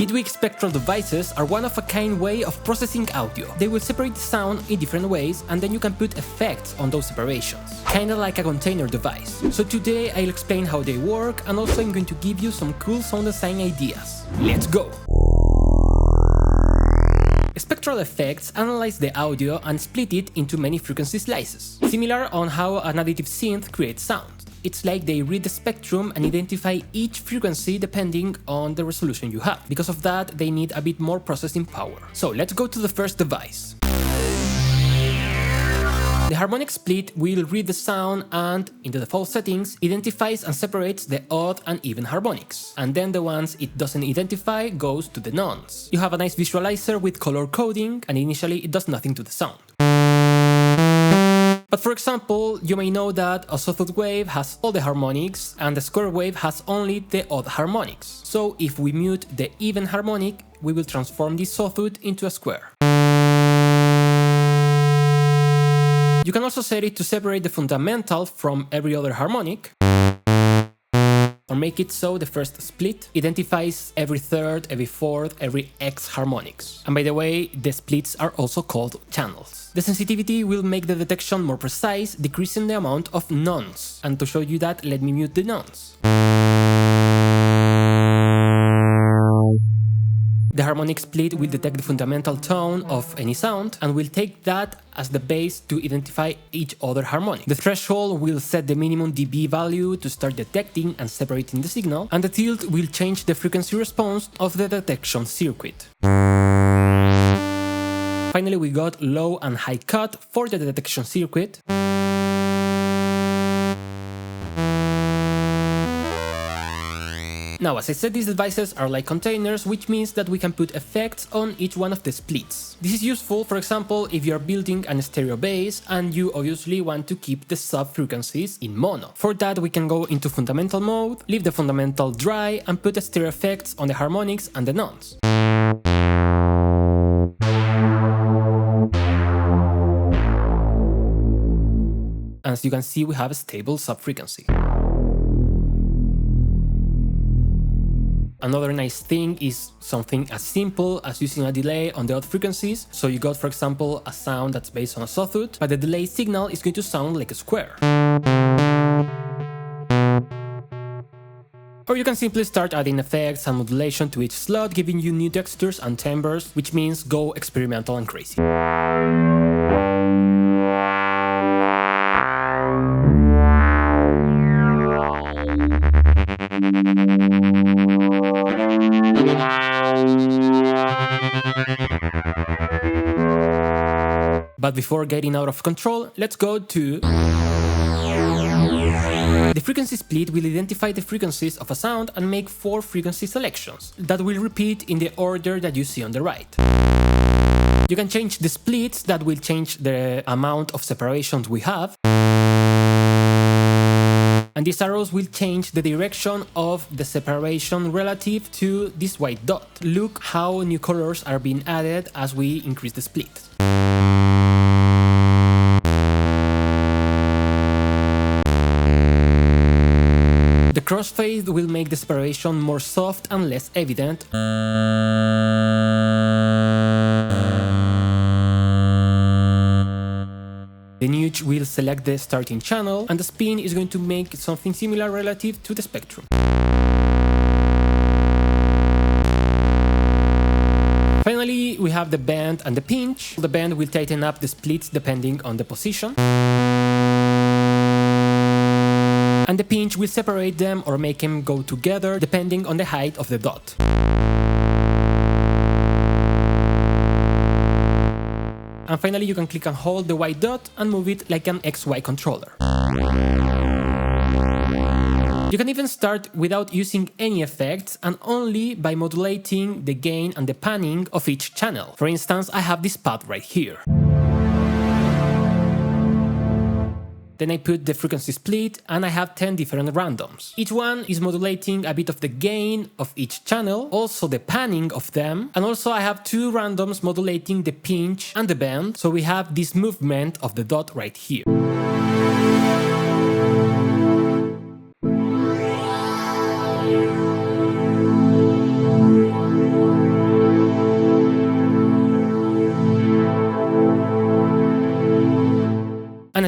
Bitwig spectral devices are one-of-a-kind way of processing audio. They will separate the sound in different ways, and then you can put effects on those separations, kinda like a container device. So today I'll explain how they work, and also I'm going to give you some cool sound design ideas. Let's go! Spectral effects analyze the audio and split it into many frequency slices, similar on how an additive synth creates sound. It's like they read the spectrum and identify each frequency depending on the resolution you have. Because of that, they need a bit more processing power. So let's go to the first device. The Harmonic Split will read the sound and, in the default settings, identifies and separates the odd and even harmonics. And then the ones it doesn't identify goes to the nons. You have a nice visualizer with color coding, and initially it does nothing to the sound. But for example, you may know that a sawtooth wave has all the harmonics and the square wave has only the odd harmonics. So if we mute the even harmonic, we will transform this sawtooth into a square. You can also set it to separate the fundamental from every other harmonic, or make it so the first split identifies every third, every fourth, every X harmonics. And by the way, the splits are also called channels. The sensitivity will make the detection more precise, decreasing the amount of nons. And to show you that, let me mute the nons. The harmonic split will detect the fundamental tone of any sound and will take that as the base to identify each other harmonic. The threshold will set the minimum dB value to start detecting and separating the signal, and the tilt will change the frequency response of the detection circuit. Finally, we got low and high cut for the detection circuit. Now, as I said, these devices are like containers, which means that we can put effects on each one of the splits. This is useful, for example, if you are building an stereo bass and you obviously want to keep the sub-frequencies in mono. For that, we can go into fundamental mode, leave the fundamental dry, and put the stereo effects on the harmonics and the nons. As you can see, we have a stable sub-frequency. Another nice thing is something as simple as using a delay on the odd frequencies. So you got, for example, a sound that's based on a sawtooth, but the delay signal is going to sound like a square. Or you can simply start adding effects and modulation to each slot, giving you new textures and timbres, which means go experimental and crazy. But before getting out of control, let's go to... The frequency split will identify the frequencies of a sound and make 4 frequency selections that will repeat in the order that you see on the right. You can change the splits that will change the amount of separations we have. And these arrows will change the direction of the separation relative to this white dot. Look how new colors are being added as we increase the split. The crossfade will make the separation more soft and less evident. The nudge will select the starting channel, and the spin is going to make something similar relative to the spectrum. Finally, we have the bend and the pinch. The bend will tighten up the splits depending on the position. And the pinch will separate them or make them go together depending on the height of the dot. And finally, you can click and hold the white dot and move it like an XY controller. You can even start without using any effects and only by modulating the gain and the panning of each channel. For instance, I have this path right here. Then I put the frequency split and I have 10 different randoms. Each one is modulating a bit of the gain of each channel, also the panning of them, and also I have 2 randoms modulating the pinch and the bend, so we have this movement of the dot right here.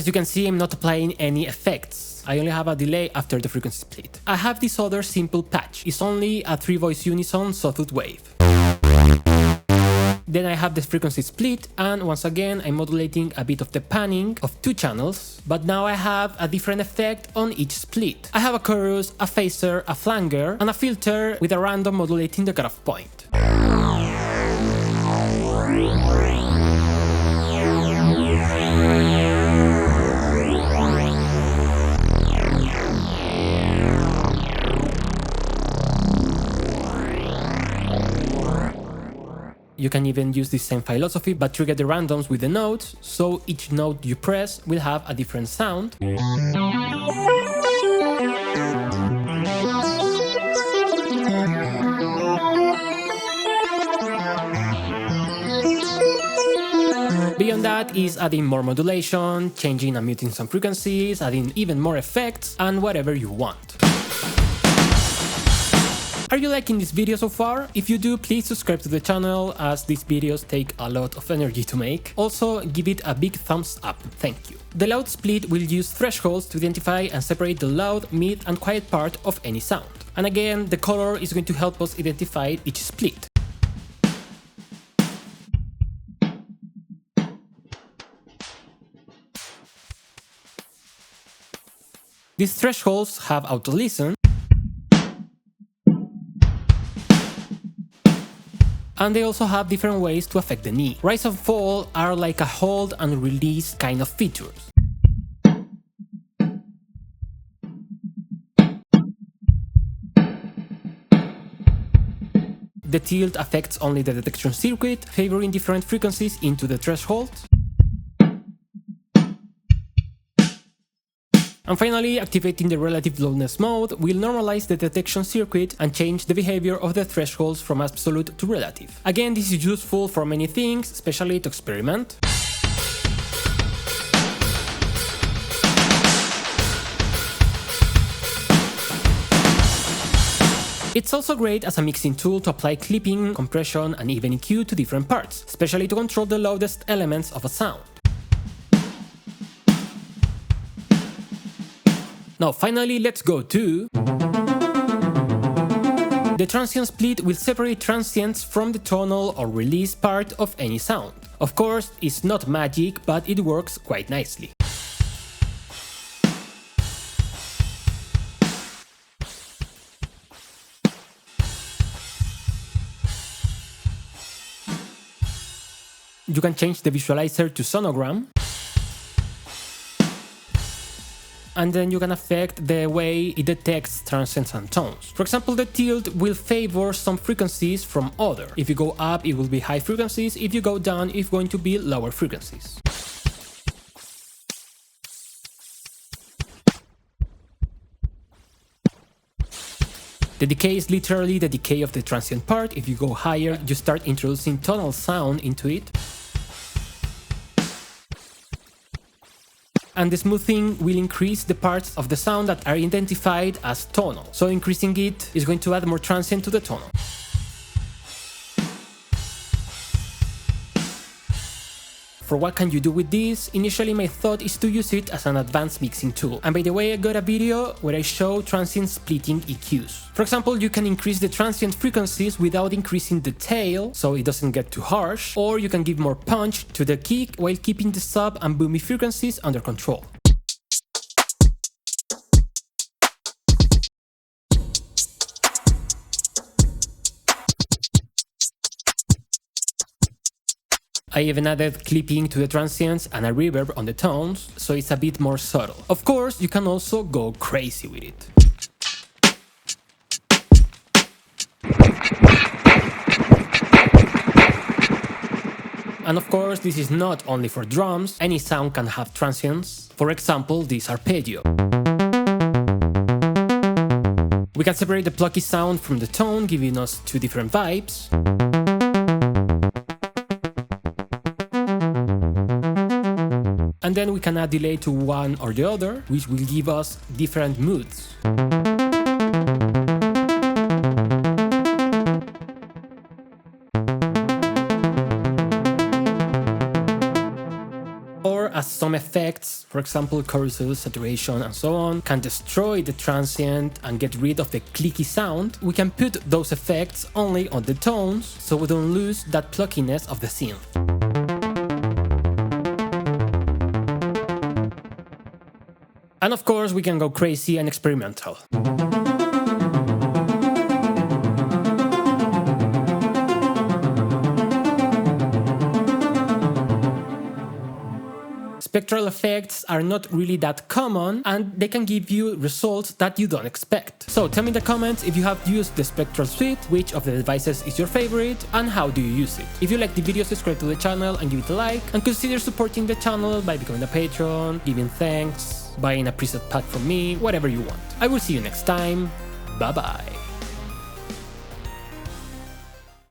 as you can see, I'm not applying any effects. I only have a delay after the frequency split. I have this other simple patch. It's only a 3-voice unison sawtooth wave. Then I have the frequency split, and once again I'm modulating a bit of the panning of 2 channels, but now I have a different effect on each split. I have a chorus, a phaser, a flanger, and a filter with a random modulating the cutoff point. You can even use the same philosophy but trigger the randoms with the notes, so each note you press will have a different sound. Beyond that is adding more modulation, changing and muting some frequencies, adding even more effects, and whatever you want. Are you liking this video so far? If you do, please subscribe to the channel, as these videos take a lot of energy to make. Also, give it a big thumbs up, thank you. The loud split will use thresholds to identify and separate the loud, mid and quiet part of any sound. And again, the color is going to help us identify each split. These thresholds have auto-listen, and they also have different ways to affect the knee. Rise and fall are like a hold and release kind of features. The tilt affects only the detection circuit, favoring different frequencies into the thresholds. And finally, activating the relative loudness mode will normalize the detection circuit and change the behavior of the thresholds from absolute to relative. Again, this is useful for many things, especially to experiment. It's also great as a mixing tool to apply clipping, compression, and even EQ to different parts, especially to control the loudest elements of a sound. Now finally, let's go to... The transient split will separate transients from the tonal or release part of any sound. Of course, it's not magic, but it works quite nicely. You can change the visualizer to sonogram, and then you can affect the way it detects transients and tones. For example, the tilt will favor some frequencies from other. If you go up, it will be high frequencies. If you go down, it's going to be lower frequencies. The decay is literally the decay of the transient part. If you go higher, you start introducing tonal sound into it. And the smoothing will increase the parts of the sound that are identified as tonal. So increasing it is going to add more transient to the tonal. For what can you do with this? Initially my thought is to use it as an advanced mixing tool. And by the way, I got a video where I show transient splitting EQs. For example, you can increase the transient frequencies without increasing the tail, so it doesn't get too harsh, or you can give more punch to the kick while keeping the sub and boomy frequencies under control. I even added clipping to the transients and a reverb on the tones, so it's a bit more subtle. Of course, you can also go crazy with it. And of course, this is not only for drums, any sound can have transients. For example, this arpeggio. We can separate the plucky sound from the tone, giving us two different vibes. And then we can add delay to one or the other, which will give us different moods. Or a has some effects, for example chorus, saturation and so on, can destroy the transient and get rid of the clicky sound, we can put those effects only on the tones so we don't lose that pluckiness of the synth. And of course we can go crazy and experimental. Spectral effects are not really that common and they can give you results that you don't expect. So tell me in the comments if you have used the Spectral Suite, which of the devices is your favorite and how do you use it. If you like the video, subscribe to the channel and give it a like, and consider supporting the channel by becoming a patron, giving thanks, buying a preset pack from me, whatever you want. I will see you next time, bye bye.